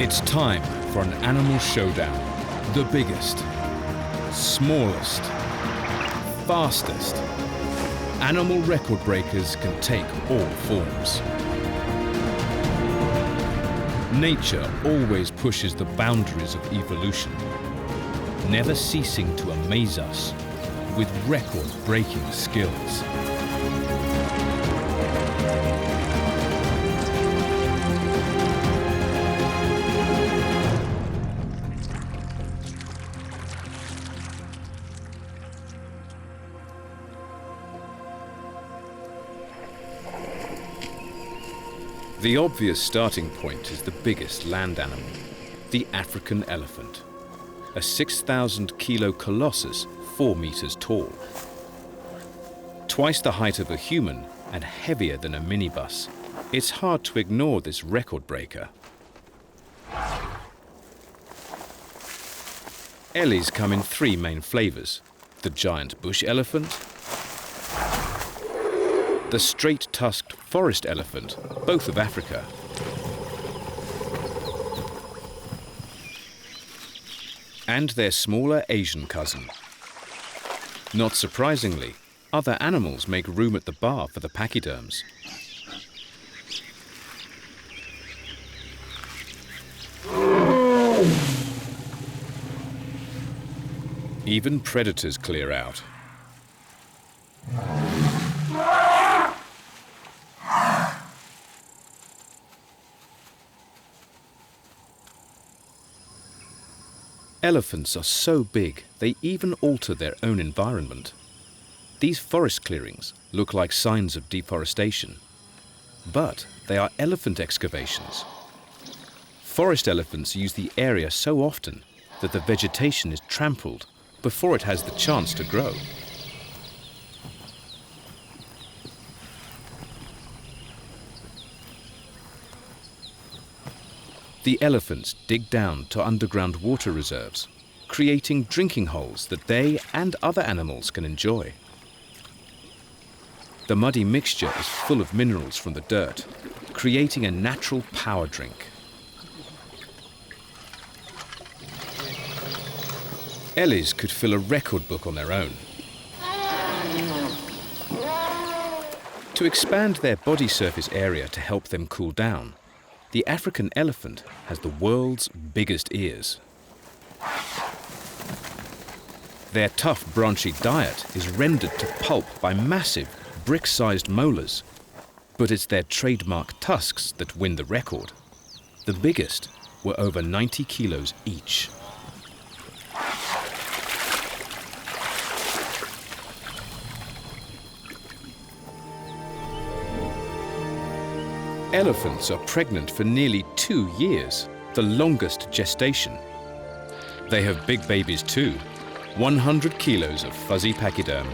It's time for an animal showdown. The biggest, smallest, fastest. Animal record breakers can take all forms. Nature always pushes the boundaries of evolution, never ceasing to amaze us with record-breaking skills. The obvious starting point is the biggest land animal, the African elephant, a 6,000-kilo colossus 4 meters tall. Twice the height of a human and heavier than a minibus, it's hard to ignore this record breaker. Ellies come in 3 main flavors: the giant bush elephant, the straight-tusked forest elephant, both of Africa, and their smaller Asian cousin. Not surprisingly, other animals make room at the bar for the pachyderms. Even predators clear out. Elephants are so big, they even alter their own environment. These forest clearings look like signs of deforestation, but they are elephant excavations. Forest elephants use the area so often that the vegetation is trampled before it has the chance to grow. The elephants dig down to underground water reserves, creating drinking holes that they and other animals can enjoy. The muddy mixture is full of minerals from the dirt, creating a natural power drink. Ellies could fill a record book on their own. To expand their body surface area to help them cool down, the African elephant has the world's biggest ears. Their tough, branchy diet is rendered to pulp by massive, brick-sized molars. But it's their trademark tusks that win the record. The biggest were over 90 kilos each. Elephants are pregnant for nearly 2 years, the longest gestation. They have big babies too, 100 kilos of fuzzy pachyderm.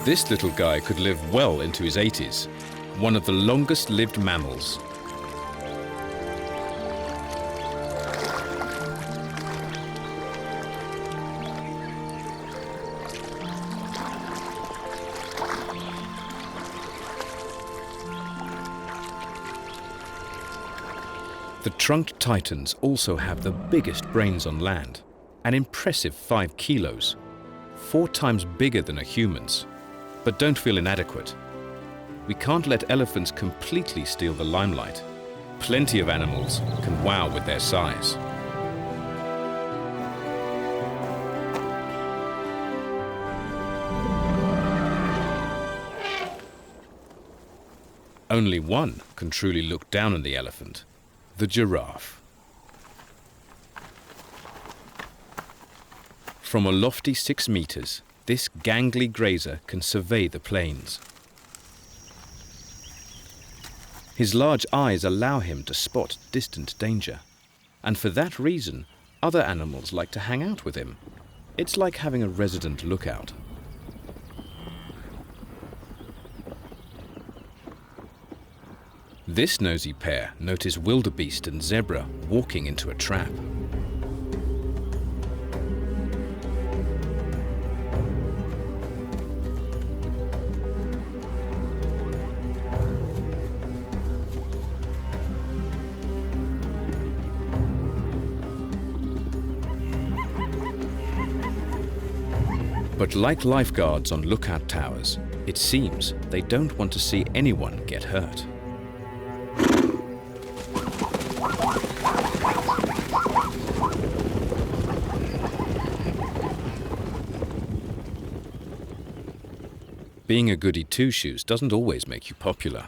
This little guy could live well into his 80s, one of the longest-lived mammals. The trunk titans also have the biggest brains on land, an impressive 5 kilos, 4 times bigger than a human's. But don't feel inadequate. We can't let elephants completely steal the limelight. Plenty of animals can wow with their size. Only one can truly look down on the elephant: the giraffe. From a lofty 6 meters, this gangly grazer can survey the plains. His large eyes allow him to spot distant danger, and for that reason, other animals like to hang out with him. It's like having a resident lookout. This nosy pair notice wildebeest and zebra walking into a trap. But like lifeguards on lookout towers, it seems they don't want to see anyone get hurt. Being a goody two-shoes doesn't always make you popular.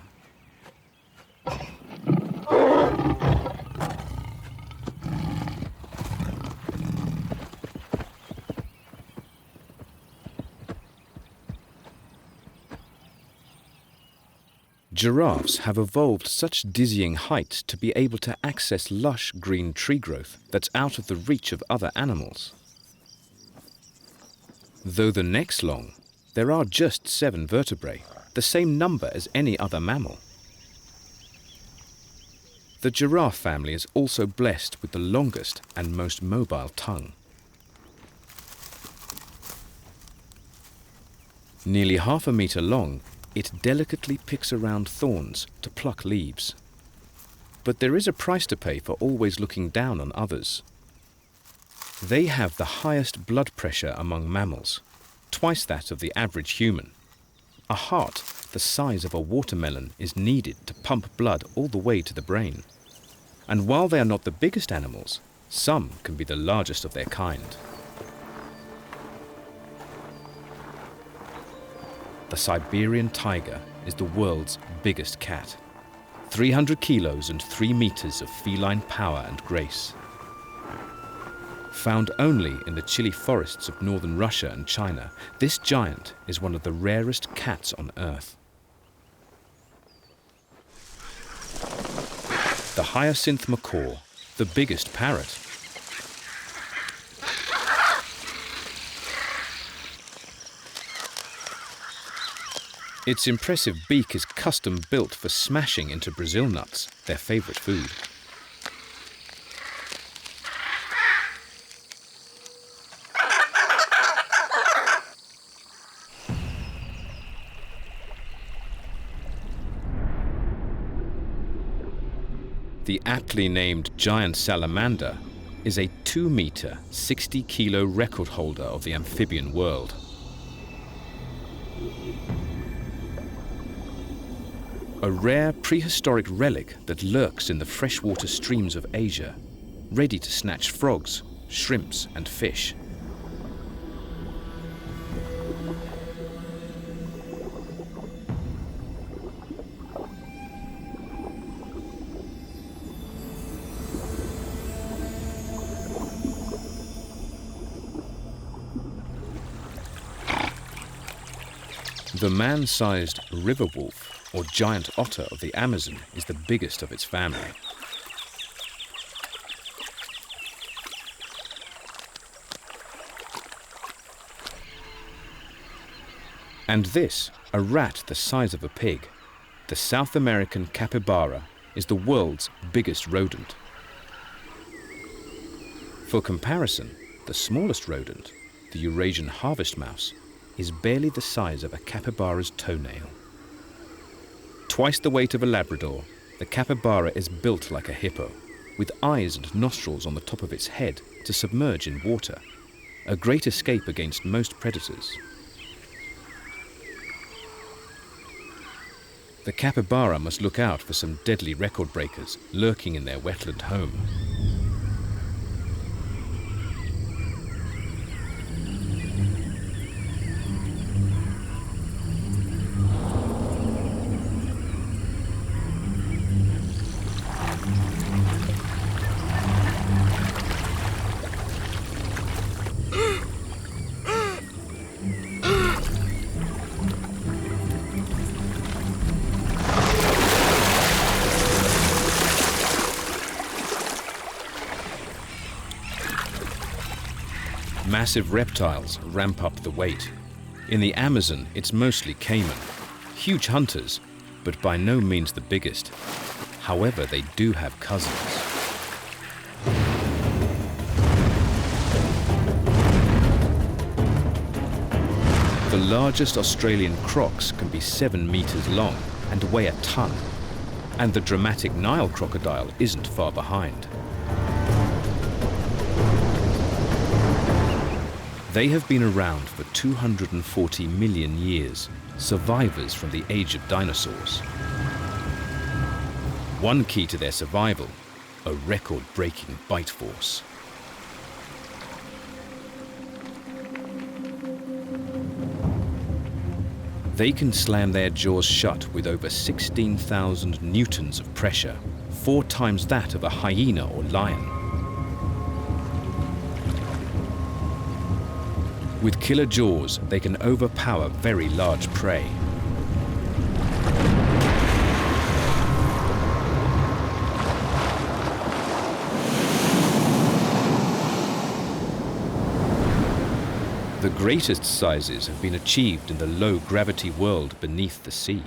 Giraffes have evolved such dizzying heights to be able to access lush green tree growth that's out of the reach of other animals. Though the neck's long, there are just 7 vertebrae, the same number as any other mammal. The giraffe family is also blessed with the longest and most mobile tongue. Nearly half a meter long, it delicately picks around thorns to pluck leaves. But there is a price to pay for always looking down on others. They have the highest blood pressure among mammals, twice that of the average human. A heart the size of a watermelon is needed to pump blood all the way to the brain. And while they are not the biggest animals, some can be the largest of their kind. The Siberian tiger is the world's biggest cat. 300 kilos and 3 meters of feline power and grace. Found only in the chilly forests of northern Russia and China, this giant is one of the rarest cats on Earth. The hyacinth macaw, the biggest parrot. Its impressive beak is custom built for smashing into Brazil nuts, their favorite food. The aptly named giant salamander is a 2-meter, 60-kilo record holder of the amphibian world. A rare prehistoric relic that lurks in the freshwater streams of Asia, ready to snatch frogs, shrimps, and fish. The man-sized river wolf, or giant otter of the Amazon, is the biggest of its family. And this, a rat the size of a pig, the South American capybara, is the world's biggest rodent. For comparison, the smallest rodent, the Eurasian harvest mouse, is barely the size of a capybara's toenail. Twice the weight of a Labrador, the capybara is built like a hippo, with eyes and nostrils on the top of its head to submerge in water, a great escape against most predators. The capybara must look out for some deadly record breakers lurking in their wetland home. Massive reptiles ramp up the weight. In the Amazon, it's mostly caiman, huge hunters, but by no means the biggest. However, they do have cousins. The largest Australian crocs can be 7 meters long and weigh a ton, and the dramatic Nile crocodile isn't far behind. They have been around for 240 million years, survivors from the age of dinosaurs. One key to their survival, a record-breaking bite force. They can slam their jaws shut with over 16,000 newtons of pressure, 4 times that of a hyena or lion. With killer jaws, they can overpower very large prey. The greatest sizes have been achieved in the low-gravity world beneath the sea.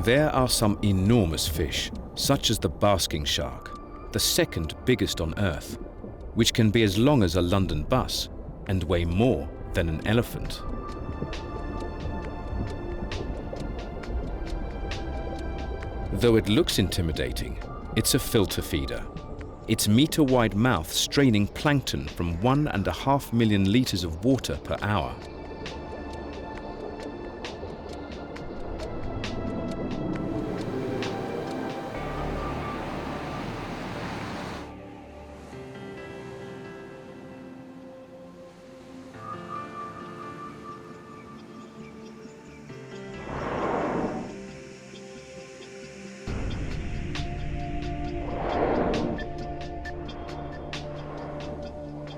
There are some enormous fish, such as the basking shark, the second biggest on Earth, which can be as long as a London bus and weigh more than an elephant. Though it looks intimidating, it's a filter feeder, its meter-wide mouth straining plankton from 1.5 million litres of water per hour.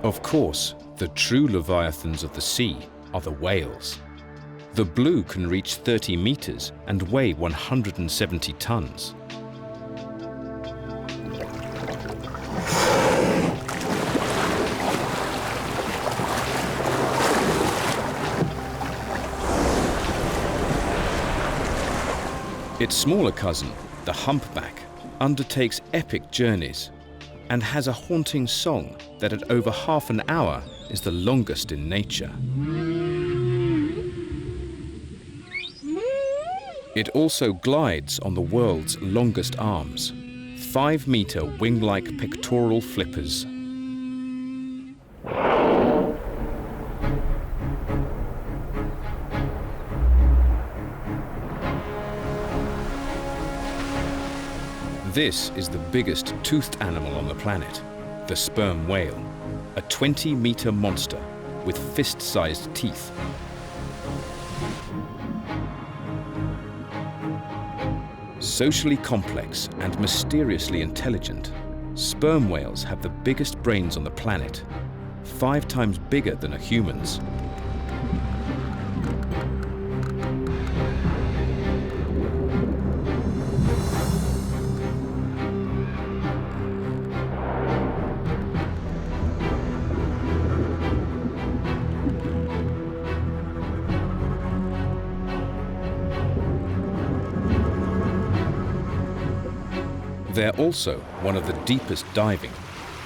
Of course, the true leviathans of the sea are the whales. The blue can reach 30 meters and weigh 170 tons. Its smaller cousin, the humpback, undertakes epic journeys and has a haunting song that at over half an hour is the longest in nature. It also glides on the world's longest arms, 5-meter wing-like pectoral flippers. This is the biggest toothed animal on the planet, the sperm whale, a 20-meter monster with fist-sized teeth. Socially complex and mysteriously intelligent, sperm whales have the biggest brains on the planet, 5 times bigger than a human's. They're also one of the deepest diving,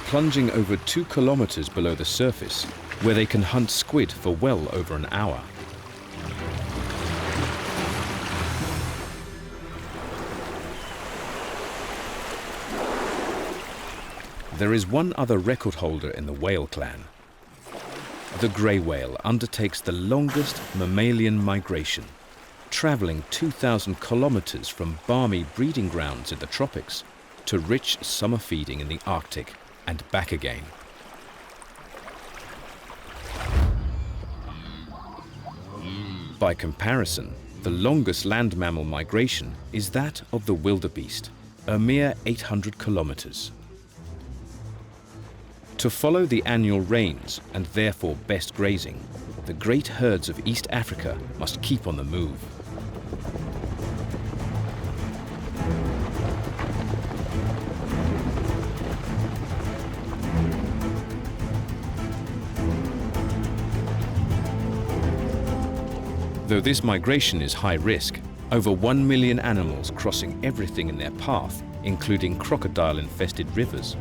plunging over 2 kilometers below the surface, where they can hunt squid for well over an hour. There is one other record holder in the whale clan. The grey whale undertakes the longest mammalian migration, traveling 2,000 kilometers from balmy breeding grounds in the tropics to rich summer feeding in the Arctic and back again. By comparison, the longest land mammal migration is that of the wildebeest, a mere 800 kilometers. To follow the annual rains and therefore best grazing, the great herds of East Africa must keep on the move. Though this migration is high risk, Over 1 million animals crossing everything in their path, including crocodile-infested rivers.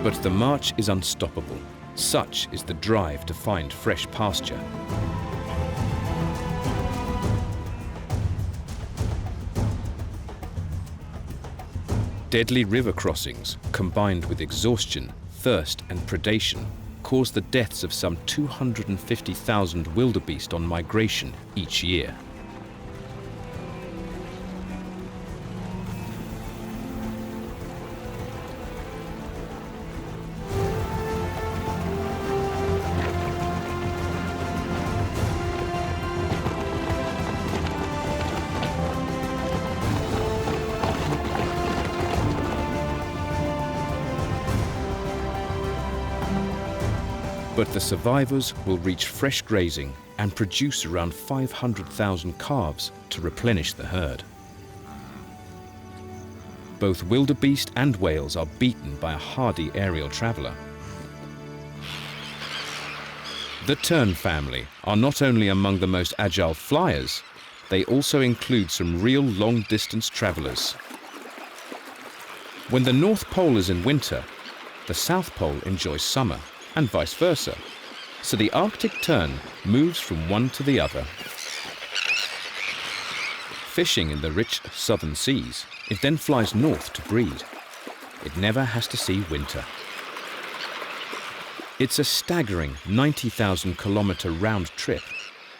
But the march is unstoppable. Such is the drive to find fresh pasture. Deadly river crossings, combined with exhaustion, thirst and predation, cause the deaths of some 250,000 wildebeest on migration each year. But the survivors will reach fresh grazing and produce around 500,000 calves to replenish the herd. Both wildebeest and whales are beaten by a hardy aerial traveller. The tern family are not only among the most agile flyers, they also include some real long-distance travellers. When the North Pole is in winter, the South Pole enjoys summer, and vice versa. So the Arctic tern moves from one to the other. Fishing in the rich southern seas, it then flies north to breed. It never has to see winter. It's a staggering 90,000 kilometre round trip.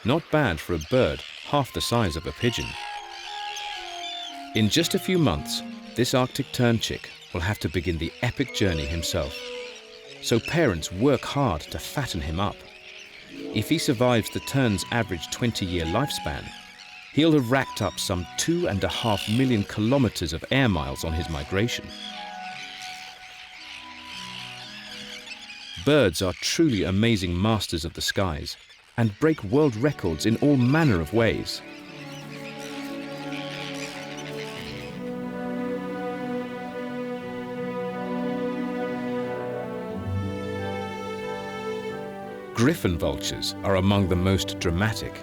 Not bad for a bird half the size of a pigeon. In just a few months, this Arctic tern chick will have to begin the epic journey himself. So parents work hard to fatten him up. If he survives the tern's average 20-year lifespan, he'll have racked up some 2.5 million kilometres of air miles on his migration. Birds are truly amazing masters of the skies and break world records in all manner of ways. Griffon vultures are among the most dramatic.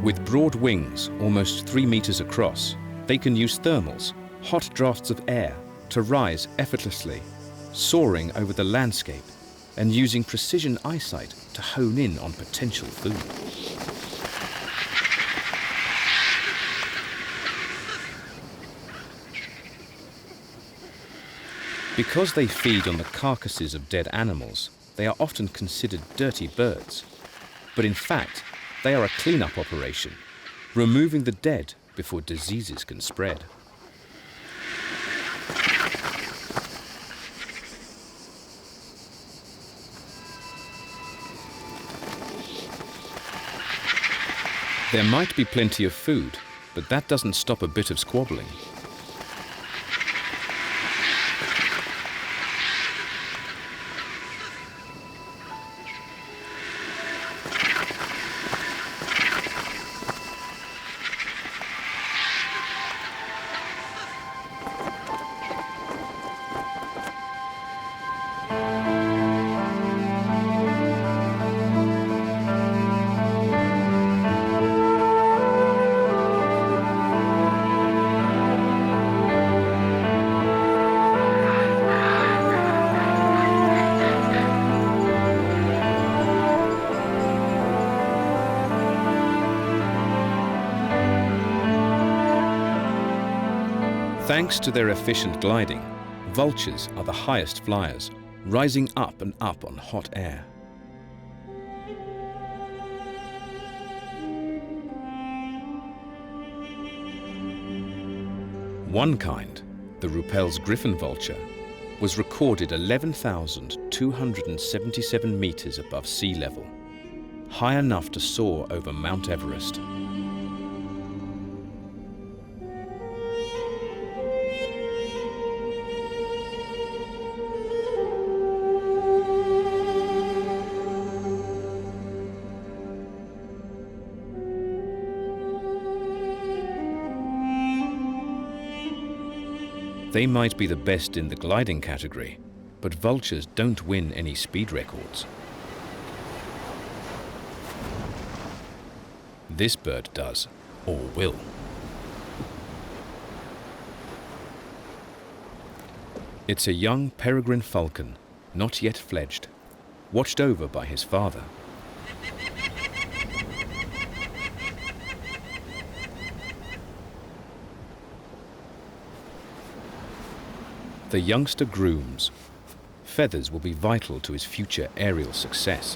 With broad wings, almost 3 meters across, they can use thermals, hot drafts of air, to rise effortlessly, soaring over the landscape and using precision eyesight to hone in on potential food. Because they feed on the carcasses of dead animals, they are often considered dirty birds. But in fact, they are a clean-up operation, removing the dead before diseases can spread. There might be plenty of food, but that doesn't stop a bit of squabbling. Thanks to their efficient gliding, vultures are the highest flyers, rising up and up on hot air. One kind, the Ruppell's griffon vulture, was recorded 11,277 meters above sea level, high enough to soar over Mount Everest. They might be the best in the gliding category, but vultures don't win any speed records. This bird does, or will. It's a young peregrine falcon, not yet fledged, watched over by his father. The youngster grooms. Feathers will be vital to his future aerial success.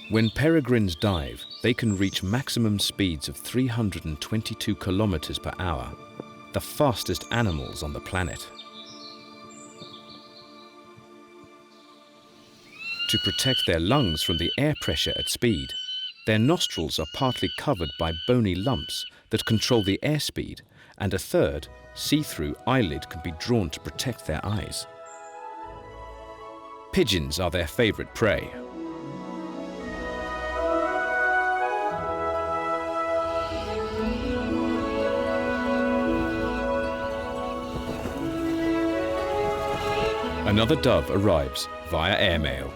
When peregrines dive, they can reach maximum speeds of 322 kilometers per hour, the fastest animals on the planet. To protect their lungs from the air pressure at speed, their nostrils are partly covered by bony lumps that control the airspeed, and a third, see-through eyelid can be drawn to protect their eyes. Pigeons are their favorite prey. Another dove arrives via airmail.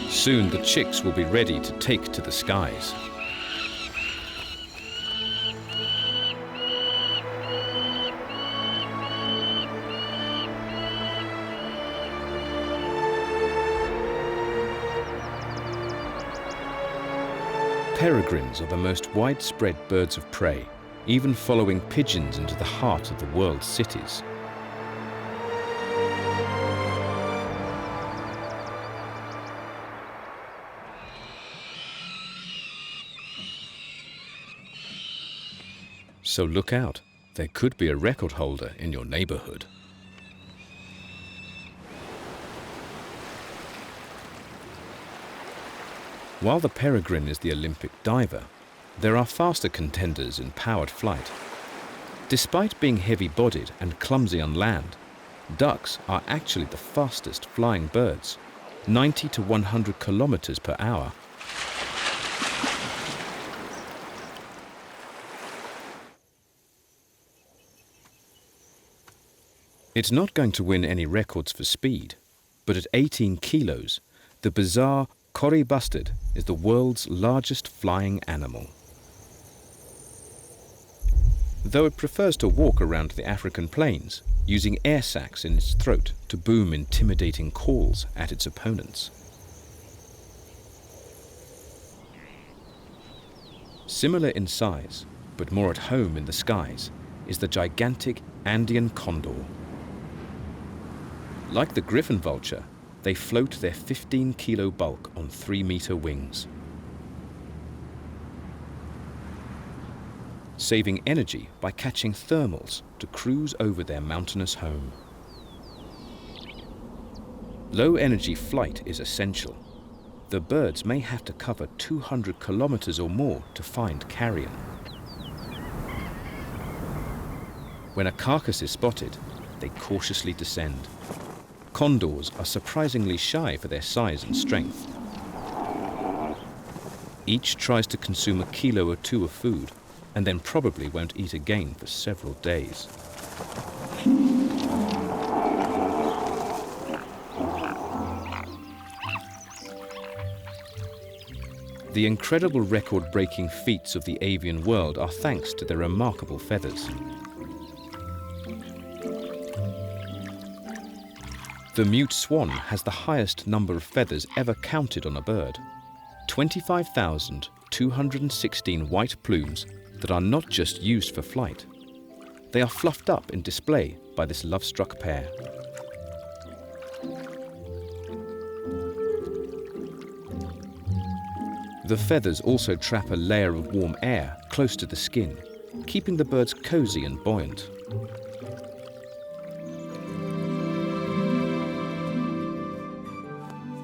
Soon the chicks will be ready to take to the skies. Peregrines are the most widespread birds of prey, even following pigeons into the heart of the world's cities. So look out, there could be a record holder in your neighborhood. While the peregrine is the Olympic diver, there are faster contenders in powered flight. Despite being heavy-bodied and clumsy on land, ducks are actually the fastest flying birds, 90 to 100 kilometers per hour. It's not going to win any records for speed, but at 18 kilos, the bizarre Kori bustard is the world's largest flying animal. Though it prefers to walk around the African plains, using air sacs in its throat to boom intimidating calls at its opponents. Similar in size, but more at home in the skies, is the gigantic Andean condor. Like the griffon vulture, they float their 15-kilo bulk on 3-meter wings. Saving energy by catching thermals to cruise over their mountainous home. Low-energy flight is essential. The birds may have to cover 200 kilometers or more to find carrion. When a carcass is spotted, they cautiously descend. Condors are surprisingly shy for their size and strength. Each tries to consume a kilo or two of food, and then probably won't eat again for several days. The incredible record-breaking feats of the avian world are thanks to their remarkable feathers. The mute swan has the highest number of feathers ever counted on a bird. 25,216 white plumes that are not just used for flight. They are fluffed up in display by this love-struck pair. The feathers also trap a layer of warm air close to the skin, keeping the birds cozy and buoyant.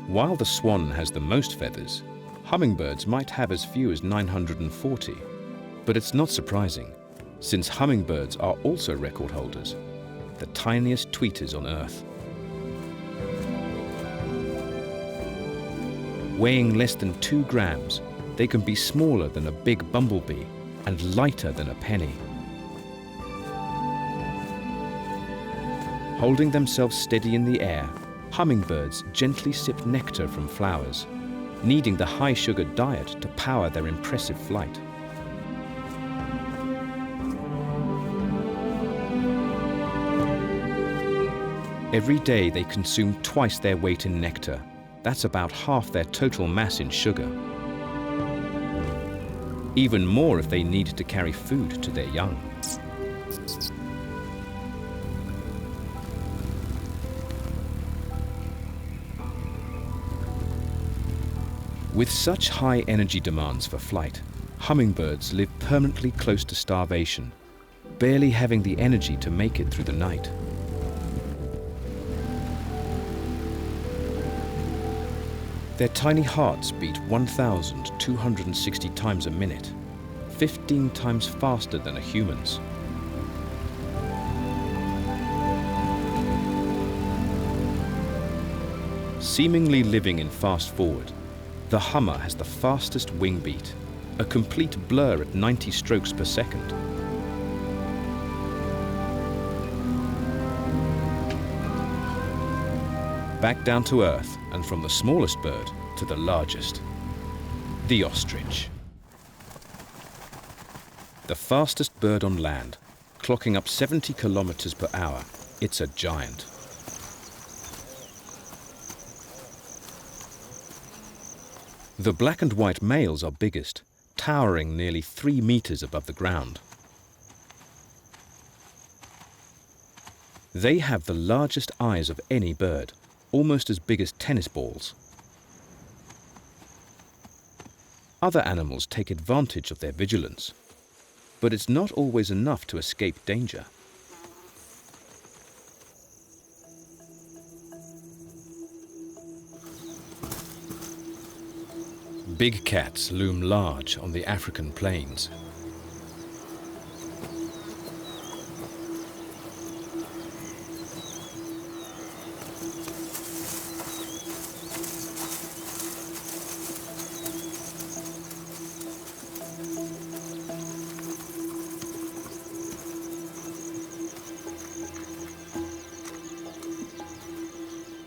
While the swan has the most feathers, hummingbirds might have as few as 940. But it's not surprising, since hummingbirds are also record holders, the tiniest tweeters on Earth. Weighing less than 2 grams, they can be smaller than a big bumblebee and lighter than a penny. Holding themselves steady in the air, hummingbirds gently sip nectar from flowers, needing the high-sugar diet to power their impressive flight. Every day they consume twice their weight in nectar. That's about half their total mass in sugar. Even more if they need to carry food to their young. With such high energy demands for flight, hummingbirds live permanently close to starvation, barely having the energy to make it through the night. Their tiny hearts beat 1,260 times a minute, 15 times faster than a human's. Seemingly living in fast forward, the hummer has the fastest wing beat, a complete blur at 90 strokes per second. Back down to earth, and from the smallest bird to the largest, the ostrich. The fastest bird on land, clocking up 70 kilometers per hour, it's a giant. The black and white males are biggest, towering nearly 3 meters above the ground. They have the largest eyes of any bird, almost as big as tennis balls. Other animals take advantage of their vigilance, but it's not always enough to escape danger. Big cats loom large on the African plains.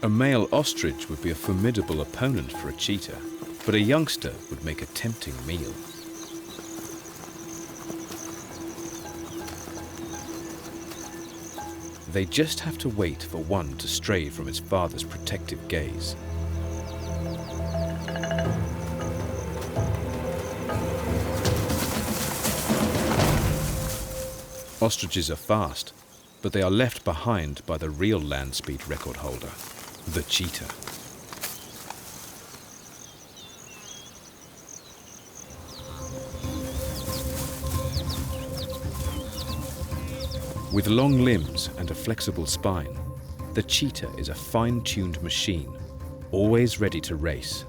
A male ostrich would be a formidable opponent for a cheetah, but a youngster would make a tempting meal. They just have to wait for one to stray from its father's protective gaze. Ostriches are fast, but they are left behind by the real land speed record holder, the cheetah. With long limbs and a flexible spine, the cheetah is a fine-tuned machine, always ready to race.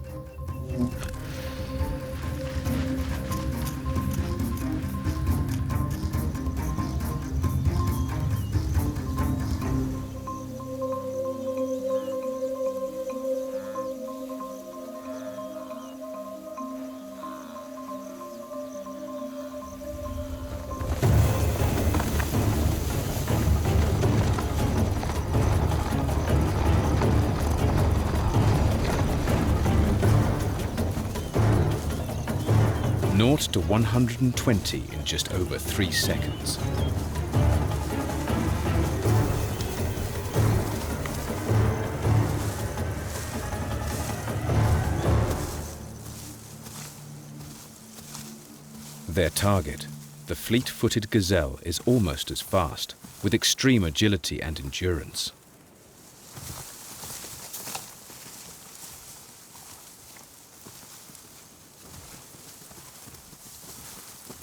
Naught to 120 in just over 3 seconds. Their target, the fleet-footed gazelle, is almost as fast, with extreme agility and endurance.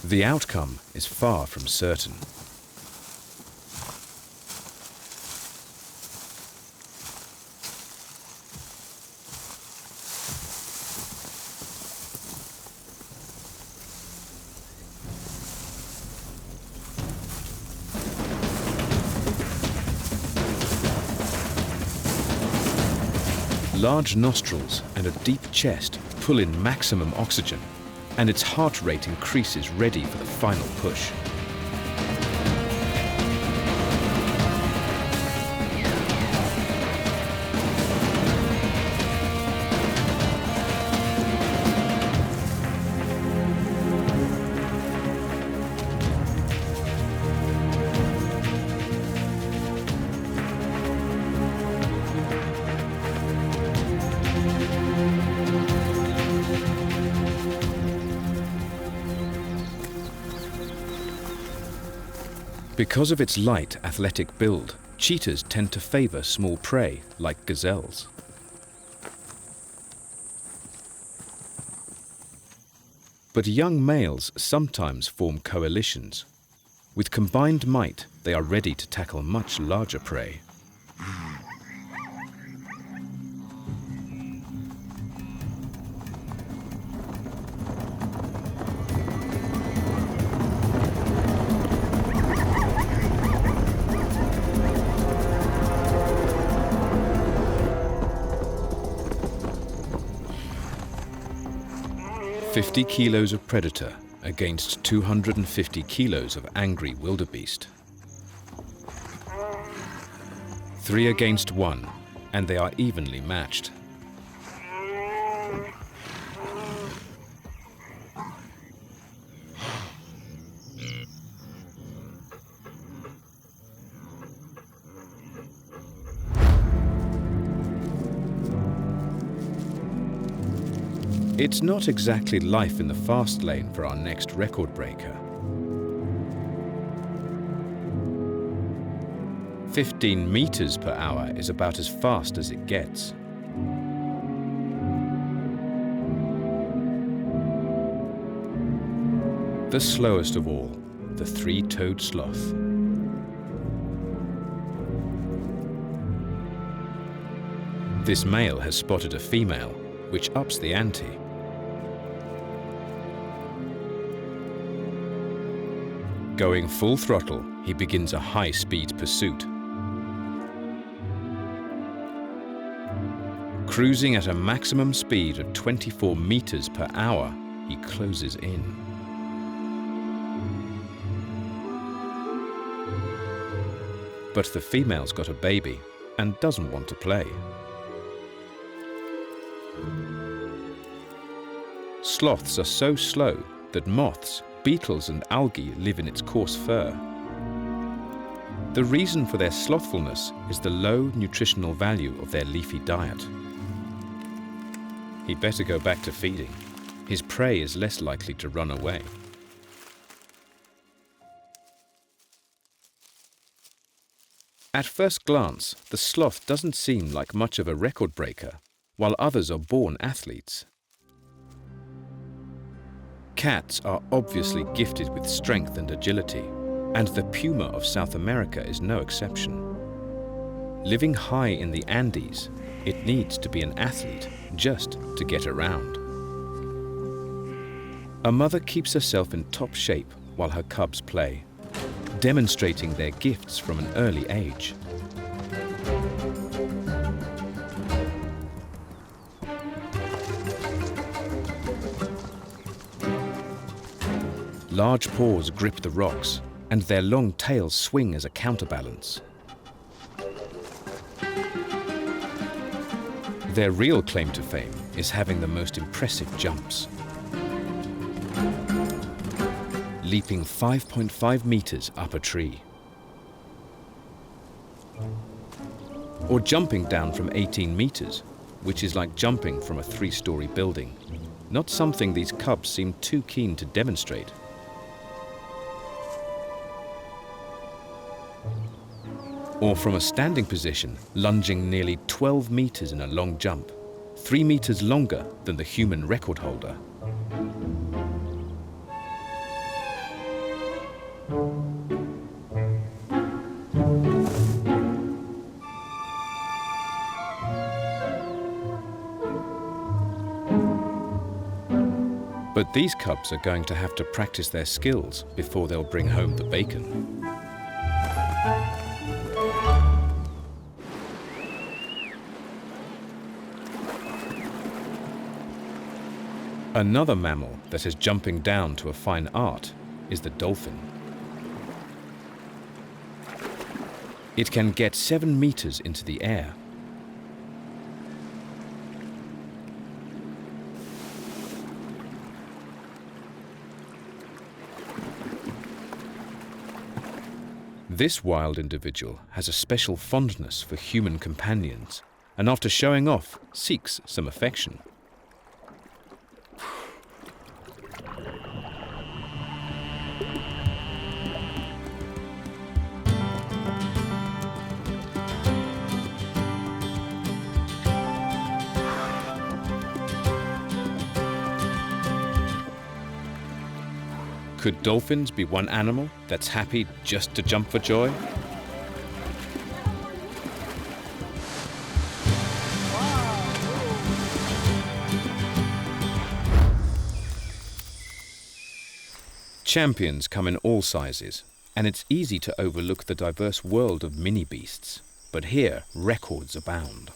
The outcome is far from certain. Large nostrils and a deep chest pull in maximum oxygen, and its heart rate increases ready for the final push. Because of its light, athletic build, cheetahs tend to favor small prey like gazelles. But young males sometimes form coalitions. With combined might, they are ready to tackle much larger prey. "50 kilos of predator against 250 kilos of angry wildebeest. 3 against 1, and they are evenly matched. It's not exactly life in the fast lane for our next record breaker. 15 meters per hour is about as fast as it gets. The slowest of all, the three-toed sloth. This male has spotted a female, which ups the ante. Going full throttle, he begins a high-speed pursuit. Cruising at a maximum speed of 24 meters per hour, he closes in. But the female's got a baby and doesn't want to play. Sloths are so slow that moths, beetles and algae live in its coarse fur. The reason for their slothfulness is the low nutritional value of their leafy diet. He'd better go back to feeding. His prey is less likely to run away. At first glance, the sloth doesn't seem like much of a record breaker, while others are born athletes. Cats are obviously gifted with strength and agility, and the puma of South America is no exception. Living high in the Andes, it needs to be an athlete just to get around. A mother keeps herself in top shape while her cubs play, demonstrating their gifts from an early age. Large paws grip the rocks, and their long tails swing as a counterbalance. Their real claim to fame is having the most impressive jumps. Leaping 5.5 meters up a tree. Or jumping down from 18 meters, which is like jumping from a 3-story building. Not something these cubs seem too keen to demonstrate. Or from a standing position, lunging nearly 12 meters in a long jump, 3 meters longer than the human record holder. But these cubs are going to have to practice their skills before they'll bring home the bacon. Another mammal that is jumping down to a fine art is the dolphin. It can get 7 meters into the air. This wild individual has a special fondness for human companions, and after showing off, seeks some affection. Could dolphins be one animal that's happy just to jump for joy? Champions come in all sizes, and it's easy to overlook the diverse world of mini beasts. But here, records abound.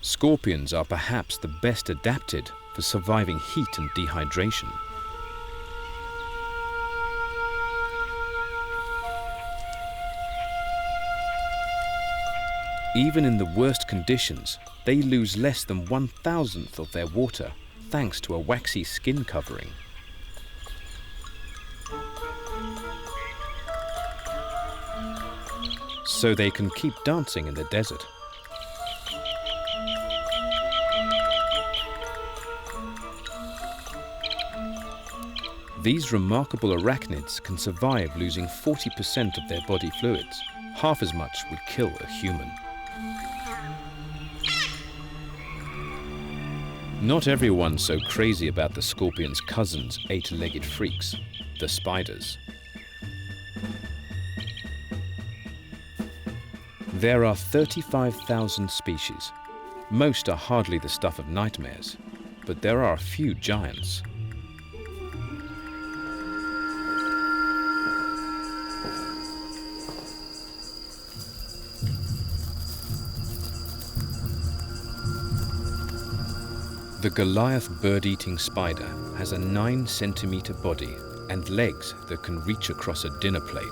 Scorpions are perhaps the best adapted for surviving heat and dehydration. Even in the worst conditions, they lose less than 1/1000th of their water thanks to a waxy skin covering. So they can keep dancing in the desert. These remarkable arachnids can survive losing 40% of their body fluids. Half as much would kill a human. Not everyone's so crazy about the scorpion's cousins, 8-legged freaks, the spiders. There are 35,000 species. Most are hardly the stuff of nightmares, but there are a few giants. The Goliath bird-eating spider has a 9-centimeter body and legs that can reach across a dinner plate.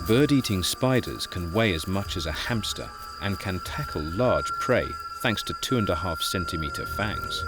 Bird-eating spiders can weigh as much as a hamster and can tackle large prey thanks to 2.5-centimeter fangs.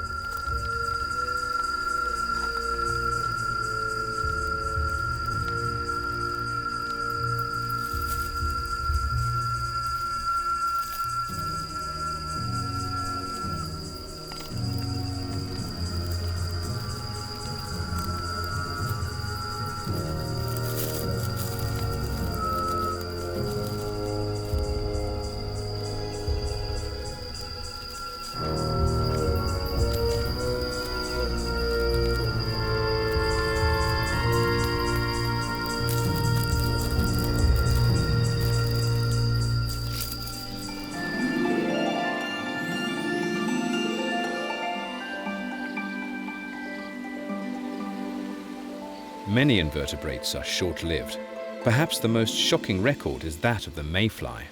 Many invertebrates are short-lived. Perhaps the most shocking record is that of the mayfly.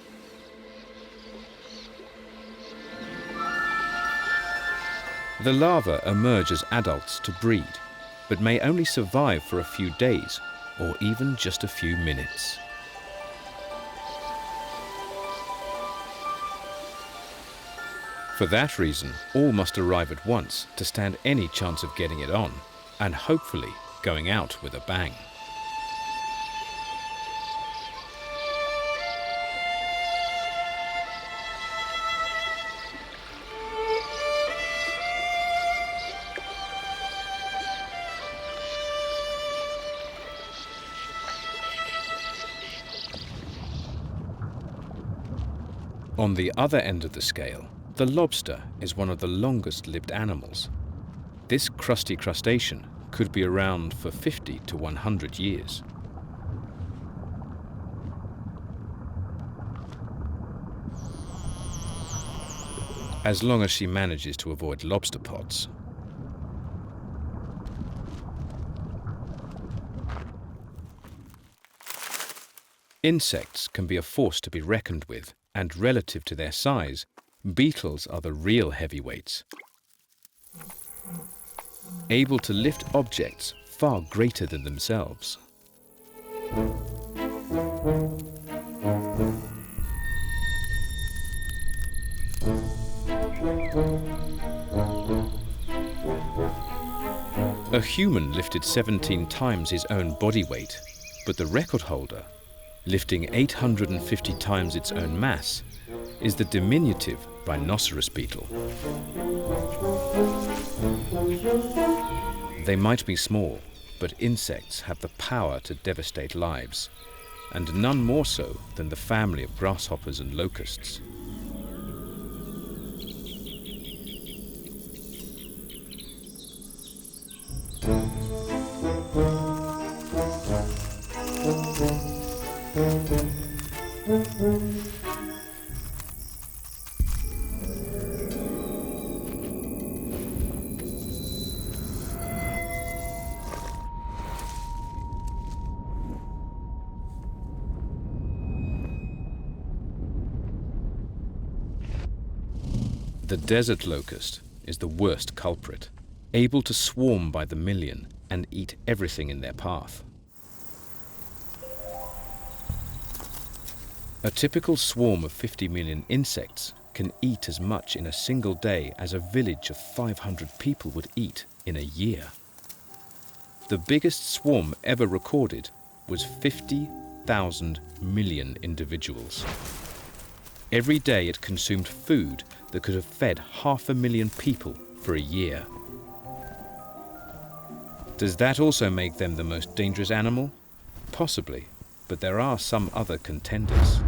The larvae emerge as adults to breed, but may only survive for a few days or even just a few minutes. For that reason, all must arrive at once to stand any chance of getting it on, and hopefully going out with a bang. On the other end of the scale, the lobster is one of the longest-lived animals. This crusty crustacean could be around for 50 to 100 years. As long as she manages to avoid lobster pots. Insects can be a force to be reckoned with, and relative to their size, beetles are the real heavyweights, able to lift objects far greater than themselves. A human lifted 17 times his own body weight, but the record holder, lifting 850 times its own mass, is the diminutive rhinoceros beetle. They might be small, but insects have the power to devastate lives, and none more so than the family of grasshoppers and locusts. The desert locust is the worst culprit, able to swarm by the million and eat everything in their path. A typical swarm of 50 million insects can eat as much in a single day as a village of 500 people would eat in a year. The biggest swarm ever recorded was 50,000 million individuals. Every day it consumed food that could have fed 500,000 people for a year. Does that also make them the most dangerous animal? Possibly, but there are some other contenders.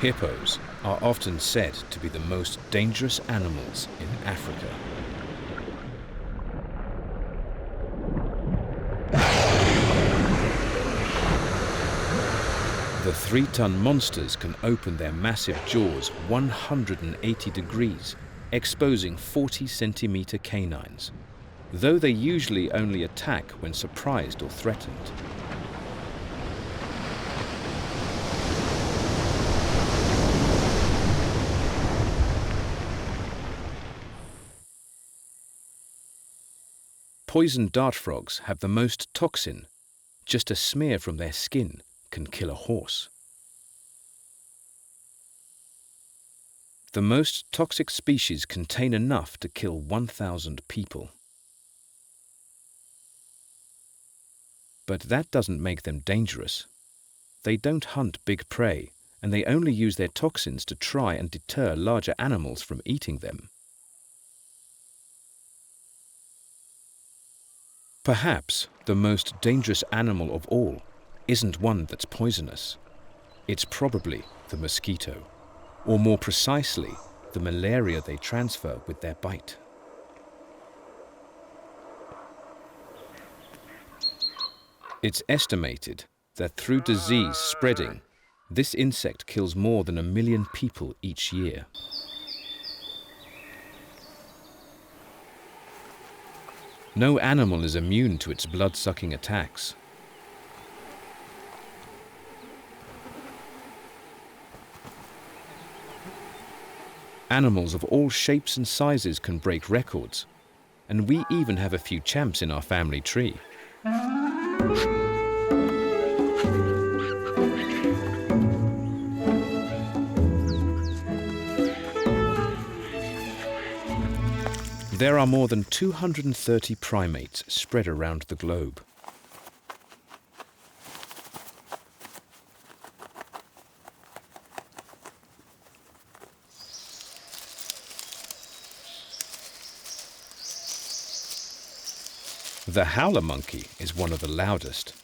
Hippos are often said to be the most dangerous animals in Africa. The 3-ton monsters can open their massive jaws 180 degrees, exposing 40-centimeter canines, though they usually only attack when surprised or threatened. Poison dart frogs have the most toxin. Just a smear from their skin can kill a horse. The most toxic species contain enough to kill 1,000 people. But that doesn't make them dangerous. They don't hunt big prey, and they only use their toxins to try and deter larger animals from eating them. Perhaps the most dangerous animal of all isn't one that's poisonous. It's probably the mosquito, or more precisely, the malaria they transfer with their bite. It's estimated that through disease spreading, this insect kills more than 1 million people each year. No animal is immune to its blood-sucking attacks. Animals of all shapes and sizes can break records, and we even have a few champs in our family tree. There are more than 230 primates spread around the globe. The howler monkey is one of the loudest.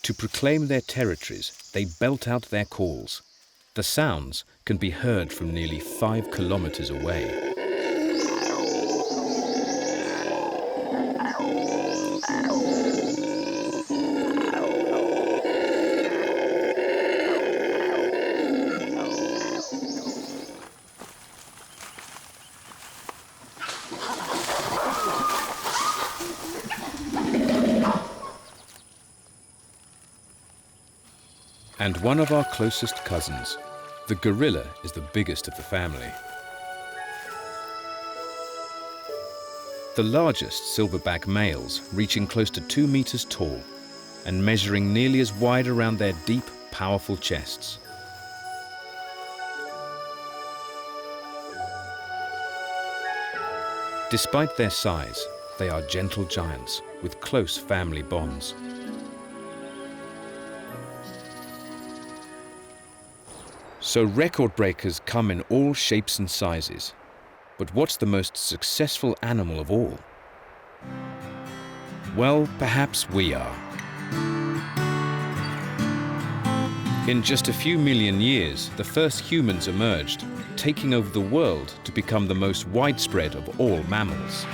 To proclaim their territories, they belt out their calls. The sounds can be heard from nearly 5 kilometers away. And one of our closest cousins, the gorilla, is the biggest of the family. The largest silverback males reaching close to 2 meters tall and measuring nearly as wide around their deep, powerful chests. Despite their size, they are gentle giants with close family bonds. So record breakers come in all shapes and sizes. But what's the most successful animal of all? Well, perhaps we are. In just a few million years, the first humans emerged, taking over the world to become the most widespread of all mammals.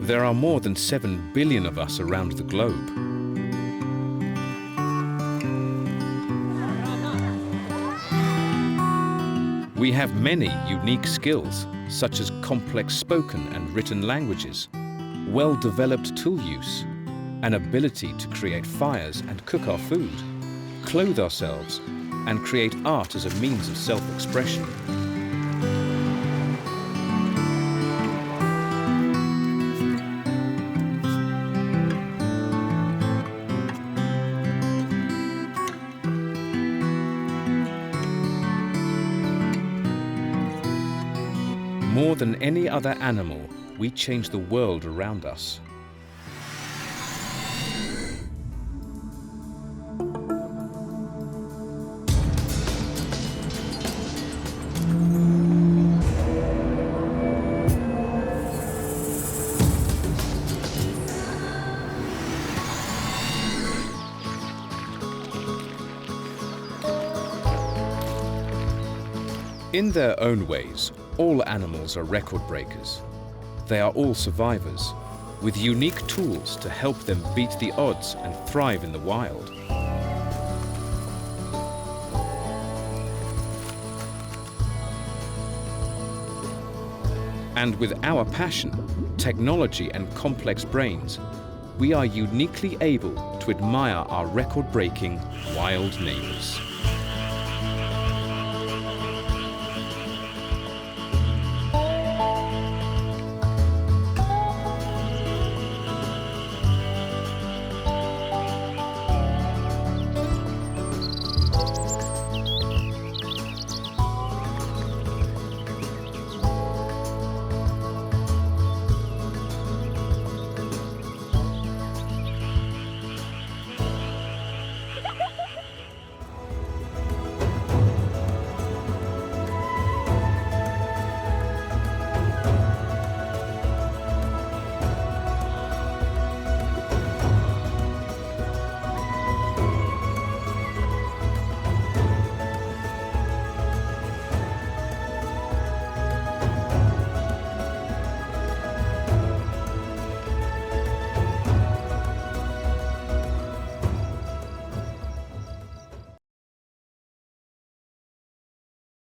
There are more than 7 billion of us around the globe. We have many unique skills, such as complex spoken and written languages, well-developed tool use, an ability to create fires and cook our food, clothe ourselves, and create art as a means of self-expression. More than any other animal, we change the world around us. In their own ways, all animals are record breakers. They are all survivors, with unique tools to help them beat the odds and thrive in the wild. And with our passion, technology and complex brains, we are uniquely able to admire our record-breaking wild neighbors.